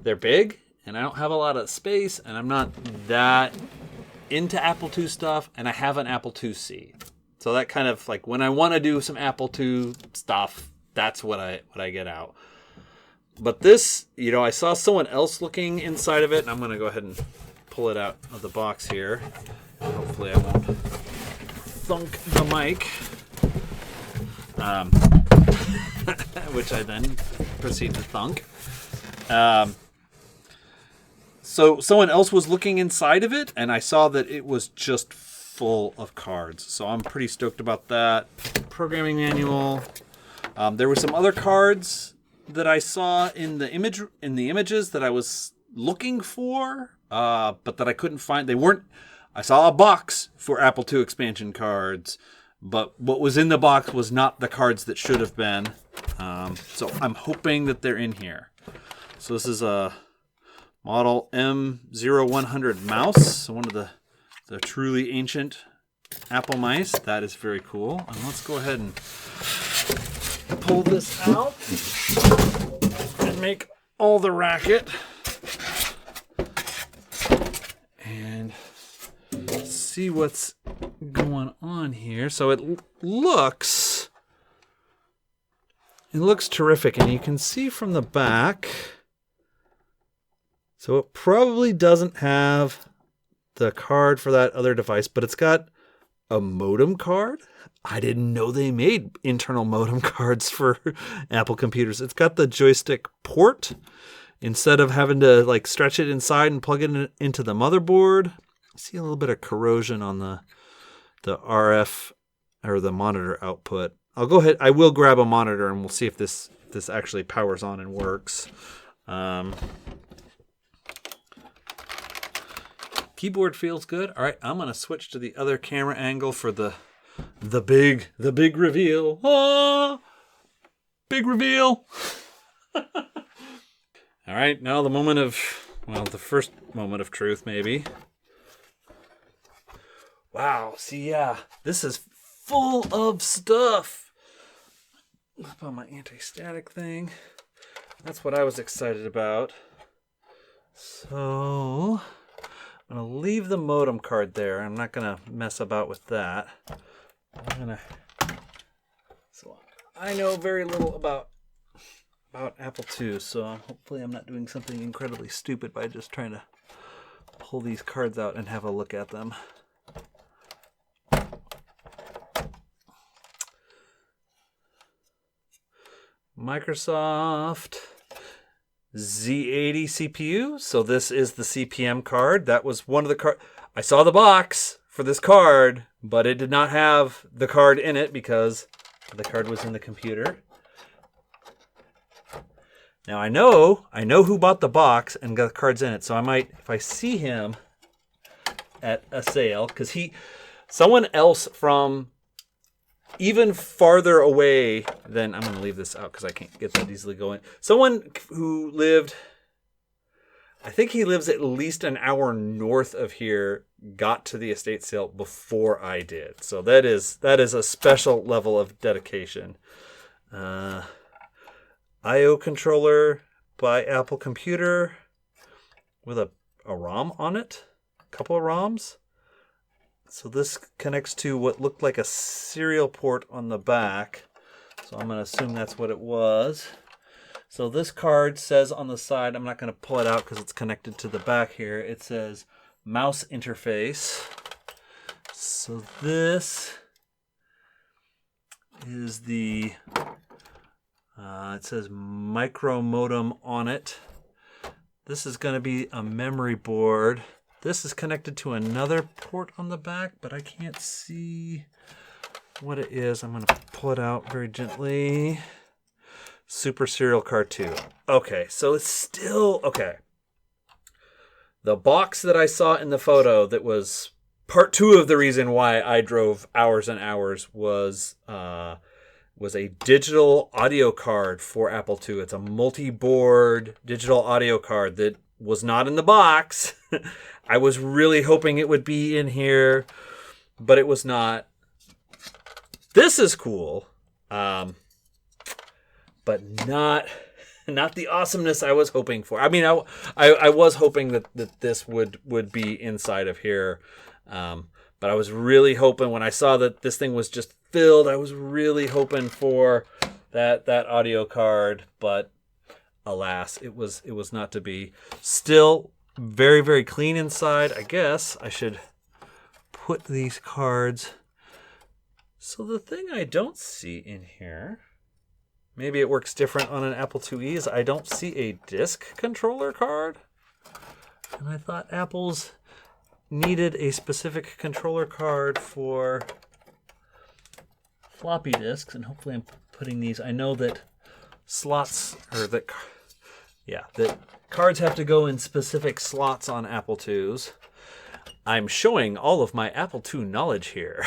they're big and I don't have a lot of space, and I'm not that into Apple II stuff, and I have an Apple IIc. So that kind of, like, when I want to do some Apple II stuff, that's what I get out. But this, I saw someone else looking inside of it, and I'm going to go ahead and pull it out of the box here. Hopefully I won't thunk the mic. Which I then proceed to thunk. So someone else was looking inside of it, and I saw that it was just full of cards. So I'm pretty stoked about that. Programming manual. There were some other cards that I saw in the images that I was looking for, but that I couldn't find. They weren't. I saw a box for Apple II expansion cards, but what was in the box was not the cards that should have been. So I'm hoping that they're in here. So this is a model M0100 mouse, so one of the truly ancient Apple mice. That is very cool. And let's go ahead and pull this out and make all the racket. And see what's going on here. So it looks terrific, and you can see from the back. So it probably doesn't have the card for that other device, but it's got a modem card. I didn't know they made internal modem cards for Apple computers. It's got the joystick port instead of having to stretch it inside and plug it into the motherboard. I see a little bit of corrosion on the RF or the monitor output. I'll go ahead. I will grab a monitor and we'll see if this actually powers on and works. Keyboard feels good. All right, I'm gonna switch to the other camera angle for the big reveal. Ah, big reveal. All right, now the first moment of truth, maybe. Wow, see, yeah, this is full of stuff. Up on my anti-static thing. That's what I was excited about. So I'm going to leave the modem card there. I'm not going to mess about with that. So I know very little about Apple II, so hopefully I'm not doing something incredibly stupid by just trying to pull these cards out and have a look at them. Microsoft Z80 CPU. So this is the CPM card. That was one of the cards. I saw the box for this card, but it did not have the card in it because the card was in the computer. Now I know who bought the box and got the cards in it. So I might, if I see him at a sale, because someone else from even farther away than, I'm going to leave this out because I can't get that easily going. Someone who lived I think he lives at least an hour north of here, got to the estate sale before I did. So that is a special level of dedication. I/O controller by Apple Computer with a ROM on it, a couple of ROMs. So this connects to what looked like a serial port on the back. So I'm going to assume that's what it was. So this card says on the side, I'm not going to pull it out because it's connected to the back here. It says mouse interface. So this is the, it says micro modem on it. This is going to be a memory board. This is connected to another port on the back, but I can't see what it is. I'm going to pull it out very gently. Super Serial Card 2. Okay, so it's still... Okay. The box that I saw in the photo that was part 2 of the reason why I drove hours and hours was a digital audio card for Apple II. It's a multi-board digital audio card that was not in the box. I was really hoping it would be in here, but it was not. This is cool. But not the awesomeness I was hoping for. I mean, I was hoping that this would be inside of here. But I was really hoping when I saw that this thing was just filled, I was really hoping for that audio card. But alas, it was not to be. Still very, very clean inside. I guess I should put these cards. So the thing I don't see in here... Maybe it works different on an Apple IIe. Is I don't see a disk controller card. And I thought Apple's needed a specific controller card for floppy disks. And hopefully I'm putting these. I know that slots, or that cards have to go in specific slots on Apple IIs. I'm showing all of my Apple II knowledge here.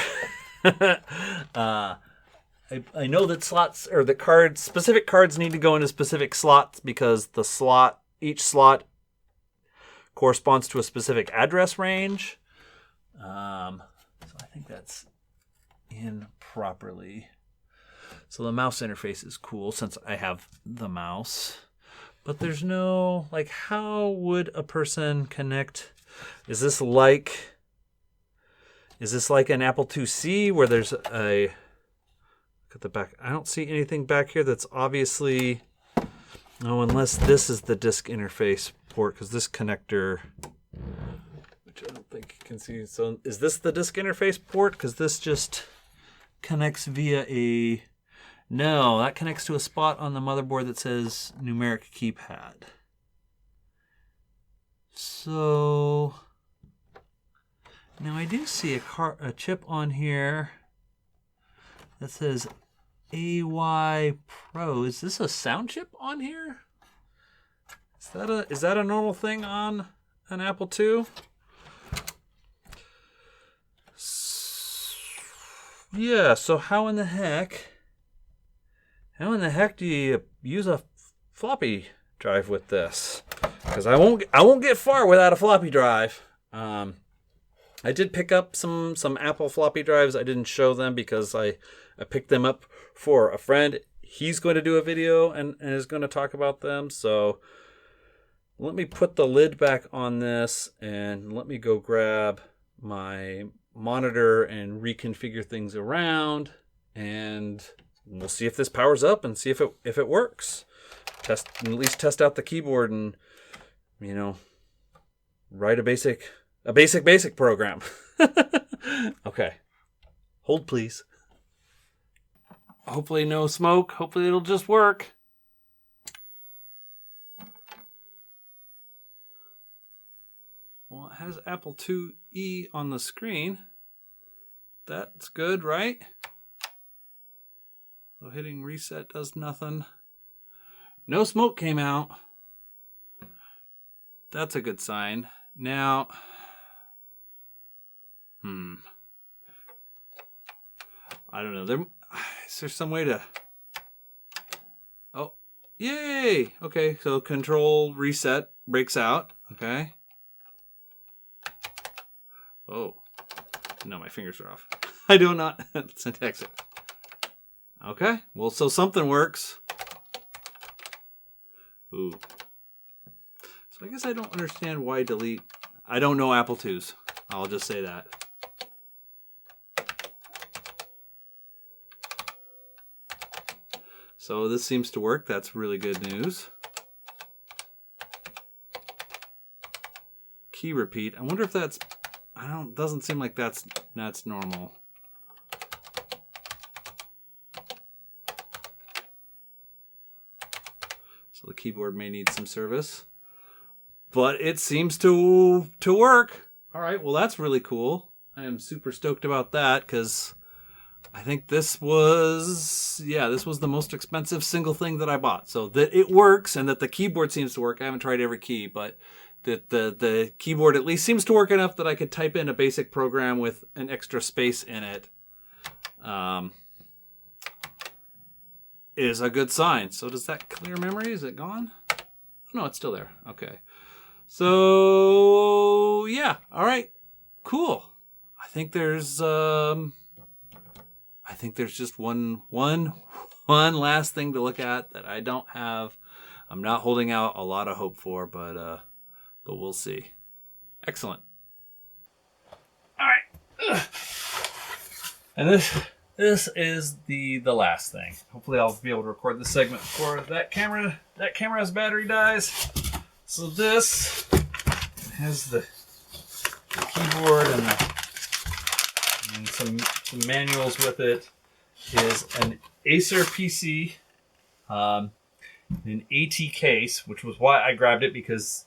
I know that slots or the specific cards need to go into specific slots because each slot corresponds to a specific address range. So I think that's in properly. So the mouse interface is cool since I have the mouse, but there's no, like, how would a person connect? Is this like an Apple IIc where there's a... At the back, I don't see anything back here that's obviously... Oh, unless this is the disk interface port, because this connector, which I don't think you can see. So is this the disk interface port? Because this just connects via a... No, that connects to a spot on the motherboard that says numeric keypad. So... Now I do see a chip on here that says AY Pro. Is this a sound chip on here? Is that a normal thing on an Apple II? Yeah, so how in the heck do you use a floppy drive with this? Because I won't get far without a floppy drive. I did pick up some Apple floppy drives. I didn't show them because I picked them up for a friend. He's going to do a video and is going to talk about them. So let me put the lid back on this and let me go grab my monitor and reconfigure things around. And we'll see if this powers up and see if it works. At least test out the keyboard and, write a basic program. Okay. Hold, please. Hopefully no smoke. Hopefully it'll just work. Well, it has Apple IIe on the screen. That's good, right? So hitting reset does nothing. No smoke came out. That's a good sign. Now, I don't know. Is there some way to... Oh, yay! Okay, so control reset breaks out. Okay. Oh. No, my fingers are off. I do not syntax it. Okay. Well, so something works. Ooh. So I guess I don't understand why delete. I don't know Apple IIs. I'll just say that. So this seems to work. That's really good news. Key repeat. I wonder if that's... doesn't seem like that's normal. So the keyboard may need some service. But it seems to work. All right, well that's really cool. I am super stoked about that because I think this was the most expensive single thing that I bought. So that it works and that the keyboard seems to work. I haven't tried every key, but that the keyboard at least seems to work enough that I could type in a basic program with an extra space in it. Is a good sign. So does that clear memory? Is it gone? No, it's still there. Okay. So yeah, all right, cool. I think there's just one last thing to look at that I don't have. I'm not holding out a lot of hope for, but we'll see. Excellent. All right, and this is the last thing. Hopefully, I'll be able to record this segment before that camera's battery dies. So this has the keyboard and some manuals with it. Is an Acer PC, an AT case, which was why I grabbed it because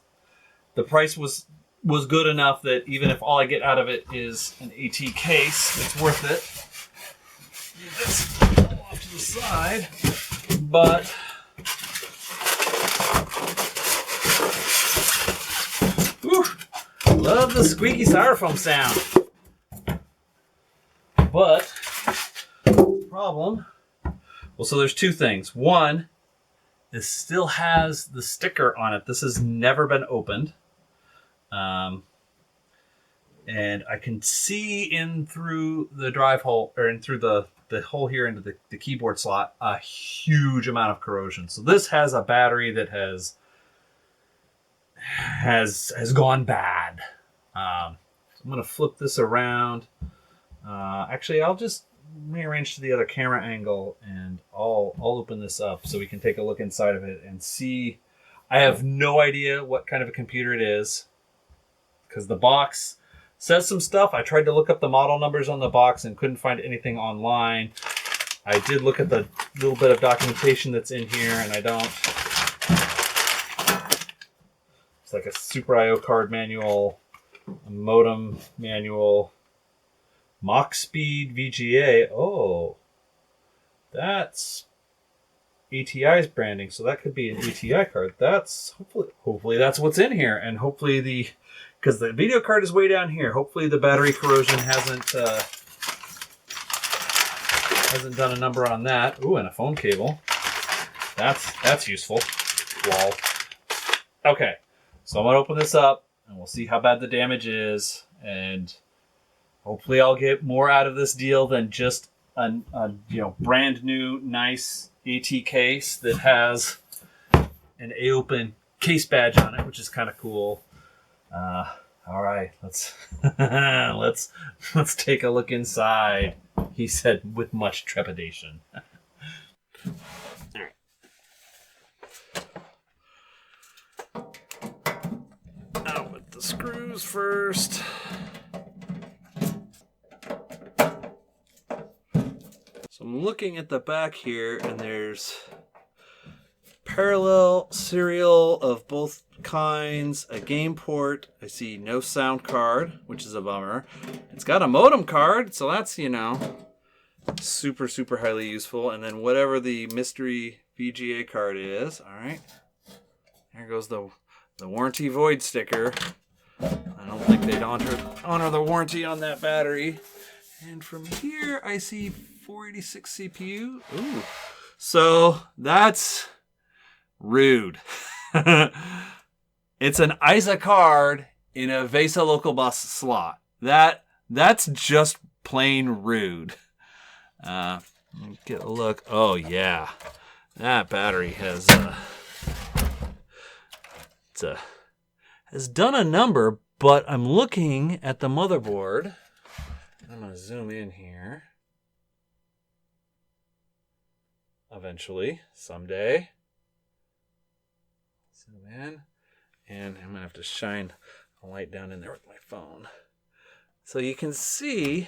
the price was good enough that even if all I get out of it is an AT case, it's worth it. Get this off to the side, but. Whew. Love the squeaky styrofoam sound. But, problem. Well, so there's two things. One, this still has the sticker on it. This has never been opened. And I can see in through the drive hole, or in through the hole here into the keyboard slot, a huge amount of corrosion. So this has a battery that has gone bad. So I'm going to flip this around. Actually, I'll just rearrange to the other camera angle and I'll open this up so we can take a look inside of it and see. I have no idea what kind of a computer it is because the box says some stuff. I tried to look up the model numbers on the box and couldn't find anything online. I did look at the little bit of documentation that's in here and I don't. It's like a Super I/O card manual, a modem manual, Mach speed VGA. Oh, that's ATI's branding, so that could be an ATI card. That's hopefully that's what's in here, and hopefully because the video card is way down here. Hopefully the battery corrosion hasn't done a number on that. Ooh, and a phone cable. That's useful. Lol. Okay, so I'm gonna open this up, and we'll see how bad the damage is, and hopefully I'll get more out of this deal than just a brand new nice AT case that has an A-Open case badge on it, which is kind of cool. All right, let's take a look inside, he said with much trepidation. All right. Out with the screws first. So I'm looking at the back here, and there's parallel serial of both kinds, a game port. I see no sound card, which is a bummer. It's got a modem card, so that's, super, super highly useful. And then whatever the mystery VGA card is. All right. There goes the warranty void sticker. I don't think they'd honor the warranty on that battery. And from here, I see 486 CPU. Ooh. So that's rude. It's an ISA card in a VESA local bus slot. That's just plain rude. Get a look. Oh yeah, that battery has has done a number. But I'm looking at the motherboard. I'm gonna zoom in here. Eventually, someday. Zoom in. And I'm going to have to shine a light down in there with my phone. So you can see,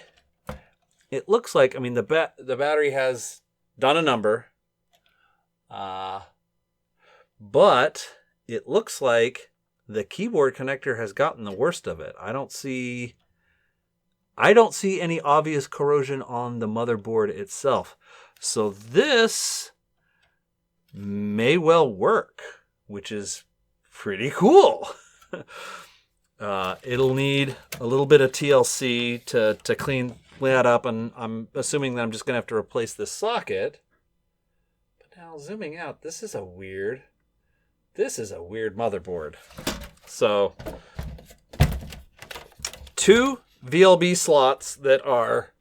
it looks like, I mean, the battery has done a number. But it looks like the keyboard connector has gotten the worst of it. I don't see any obvious corrosion on the motherboard itself. So this may well work, which is pretty cool. It'll need a little bit of TLC to clean that up, and I'm assuming that I'm just going to have to replace this socket. But now zooming out, this is a weird motherboard. So 2 VLB slots that are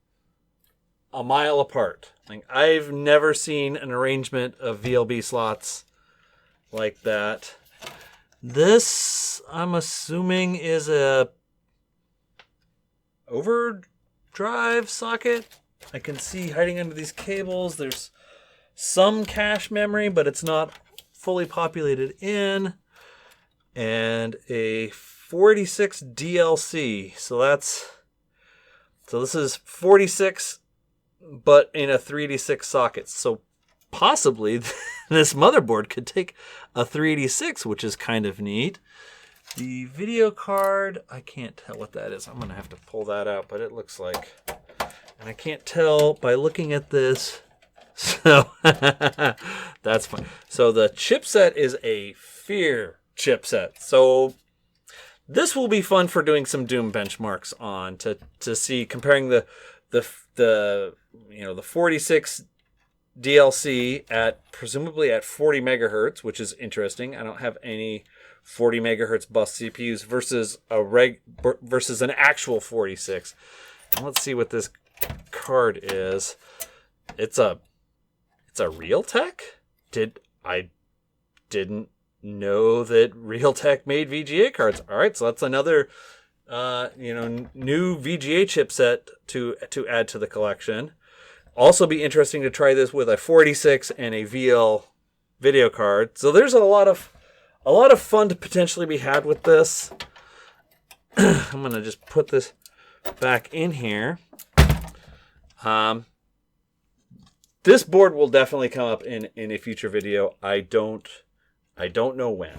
a mile apart. Like, I've never seen an arrangement of VLB slots like that. This, I'm assuming, is a overdrive socket. I can see hiding under these cables. There's some cache memory, but it's not fully populated in. And a 46 DLC. So this is 46, but in a 386 socket. So possibly this motherboard could take a 386, which is kind of neat. The video card, I can't tell what that is. I'm going to have to pull that out, but it looks like, and I can't tell by looking at this. So that's fine. So the chipset is a Fear chipset. So this will be fun for doing some Doom benchmarks on to see, comparing the 46 DLC at presumably at 40 megahertz, which is interesting. I don't have any 40 megahertz bus CPUs versus an actual 46. And let's see what this card is. It's a Realtek? I didn't know that Realtek made VGA cards. All right, so that's another new VGA chipset to add to the collection. Also be interesting to try this with a 46 and a VL video card. So there's a lot of fun to potentially be had with this. I'm going to just put this back in here. This board will definitely come up in a future video. I don't know when.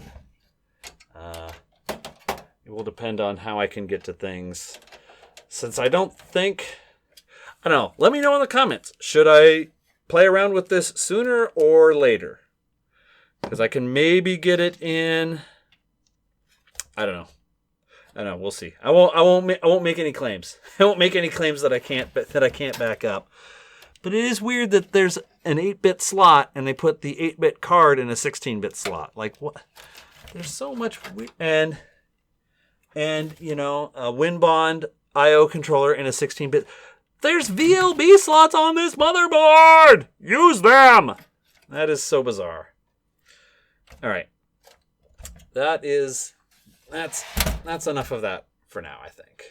It will depend on how I can get to things. Since I don't know. Let me know in the comments. Should I play around with this sooner or later? Because I can maybe get it in. I don't know. We'll see. I won't make any claims. I won't make any claims that I can't back up. But it is weird that there's an 8-bit slot and they put the 8-bit card in a 16-bit slot. Like, what? There's so much and a WinBond I/O controller in a 16-bit. There's VLB slots on this motherboard. Use them. That is so bizarre. All right. That's enough of that for now, I think.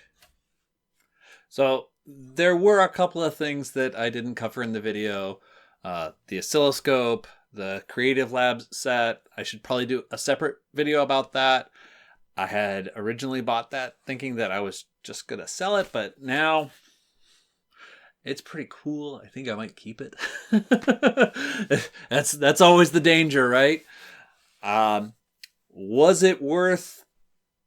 So there were a couple of things that I didn't cover in the video. The oscilloscope, the Creative Labs set. I should probably do a separate video about that. I had originally bought that thinking that I was just going to sell it, but now it's pretty cool. I think I might keep it. That's always the danger, right? Was it worth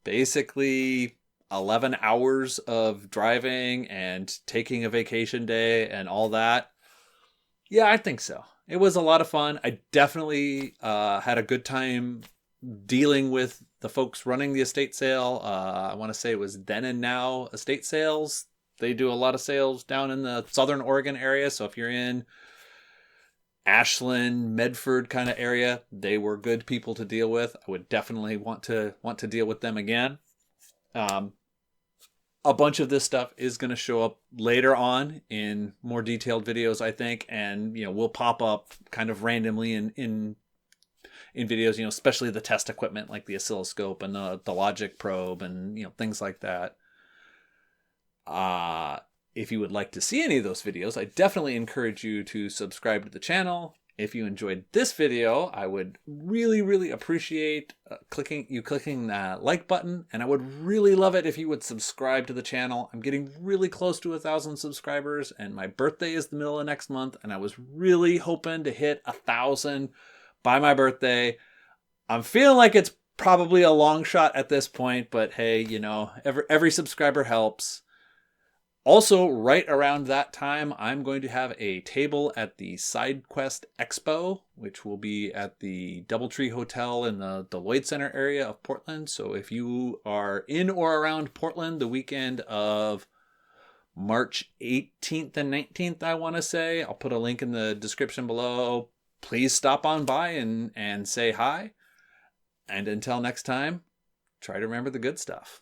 basically 11 hours of driving and taking a vacation day and all that? Yeah, I think so. It was a lot of fun. I definitely had a good time dealing with the folks running the estate sale. I want to say it was Then and Now Estate Sales. They do a lot of sales down in the Southern Oregon area. So if you're in Ashland, Medford kind of area, they were good people to deal with. I would definitely want to deal with them again. A bunch of this stuff is going to show up later on in more detailed videos, I think, and will pop up kind of randomly in videos, especially the test equipment like the oscilloscope and the logic probe and things like that. If you would like to see any of those videos, I definitely encourage you to subscribe to the channel. If you enjoyed this video, I would really, really appreciate clicking that like button, and I would really love it if you would subscribe to the channel. I'm getting really close to 1,000 subscribers, and my birthday is the middle of next month, and I was really hoping to hit 1,000 by my birthday. I'm feeling like it's probably a long shot at this point, but hey, every subscriber helps. Also, right around that time, I'm going to have a table at the SideQuest Expo, which will be at the Doubletree Hotel in the Lloyd Center area of Portland. So if you are in or around Portland the weekend of March 18th and 19th, I want to say, I'll put a link in the description below. Please stop on by and say hi. And until next time, try to remember the good stuff.